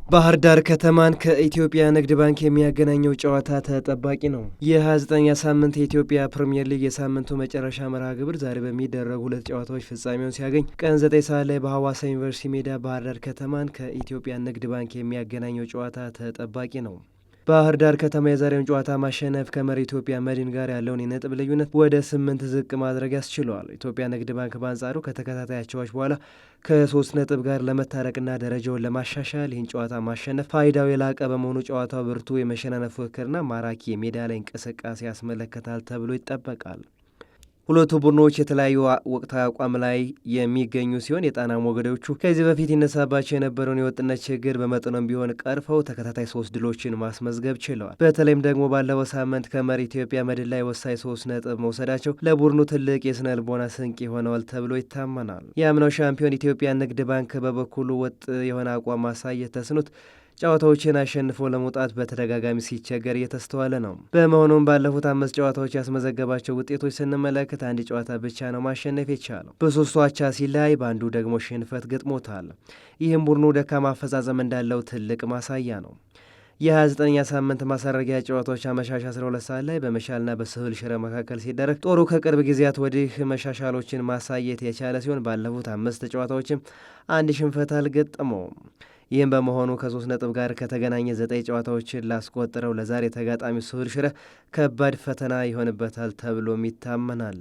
ባህር ዳር ከተማን ከኢትዮጵያ ንግድ ባንክ የሚያገናኘው ጨዋታ ተጠባቂ ነው። የ29ኛ ሳምንት የኢትዮጵያ ፕሪምየር ሊግ የሳምንቱ መጨረሻ መርሃ ግብር ዛሬ በሚደረጉ ሁለት ጨዋታዎች ፍጻሜውን ሲያገኝ ቀን 9 ሰዓት ላይ በሐዋሳ ዩኒቨርሲቲ ሜዳ ባህር ዳር ከተማን ከኢትዮጵያ ንግድ ባንክ የሚያገናኘው ጨዋታ ተጠባቂ ነው። ባህር ዳር ከተማ የዛሬውን ጨዋታ ማሸነፍ ከመሪ ኢትዮጵያ መድን ጋር ያለውን የነጥብ ልዩነት ወደ 8 ዝቅ ማድረግ ያስችለዋል። ኢትዮጵያ ንግድ ባንክ በአንጻሩ ከተከታታይ አቻዎች በኋላ ከ3 ነጥብ ጋር ለመታረቅና ደረጃውን ለማሻሻል ይህን ጨዋታ ማሸነፍ ፋይዳው የላቀ በመሆኑ ጨዋታው ብርቱ የመሸናነፍ ፉክክርና ማራኪ የሜዳ ላይ እንቅስቃሴ ያስመለከታል ተብሎ ይጠበቃል። ሁለቱ ቡድኖች የተለያዩ ወቅታዊ አቋም ላይ የሚገኙ ሲሆን የጣና ሞገዶቹ ከዚህ በፊት ይነሳባቸው የነበረውን የወጥነት ችግር በመጠኑም ቢሆን ቀርፈው ተከታታይ 3 ድሎችን ማስመዝገብ ችለዋል። በተለይም ደግሞ ባለፈው ሳምንት ከመሪ ኢትዮጵያ መድን ላይ ወሳኝ 3 ነጥብ መውሰዳቸው ለቡድኑ ትልቅ የስነ ልቦና ስንቅ ይሆነዋል ተብሎ ይታመናል። የአምናው ሻምፒዮን ኢትዮጵያ ንግድ ባንክ በበኩሉ ወጥ የሆነ አቋም ማሳየት ተስኖት ጨዋታዎችን አሸንፎ ለመውጣት በተደጋጋሚ ሲቸገር እየተስተዋለ ነው። በመሆኑም ባለፉት 5 ጨዋታዎች ያስመዘገባቸው ውጤቶች ስንመለከት አንድ ጨዋታ ብቻ ነው ማሸነፍ የቻለው። በ3ቱ አቻ ሲለያይ በአንዱ ደግሞ ሽንፈት ገጥሞታል። ይህም ቡድኑ ደካማ አፈጻጸም እንዳለው ትልቅ ማሳያ ነው። የ29ኛ ሳምንት ማሳረጊያ ጨዋታዎች አመሻሽ 12 ሰዓት ላይ በመቻልና በስሁል ሽረ መካከል ሲደረግ ጦሩ ከቅርብ ጊዜያት ወዲህ መሻሻሎችን ማሳየት የቻለ ሲሆን ባለፉት 5 ጨዋታዎችም አንድ ሽንፈት አልገጠመውም። ይህም በመሆኑ ከ3 ነጥብ ጋር ከተገናኘ 9 ጨዋታዎችን ላስቆጠረው ለዛሬ ተጋጣሚ ስሁል ሽረ ከባድ ፈተና ይሆንበታል ተብሎም ይታመናል።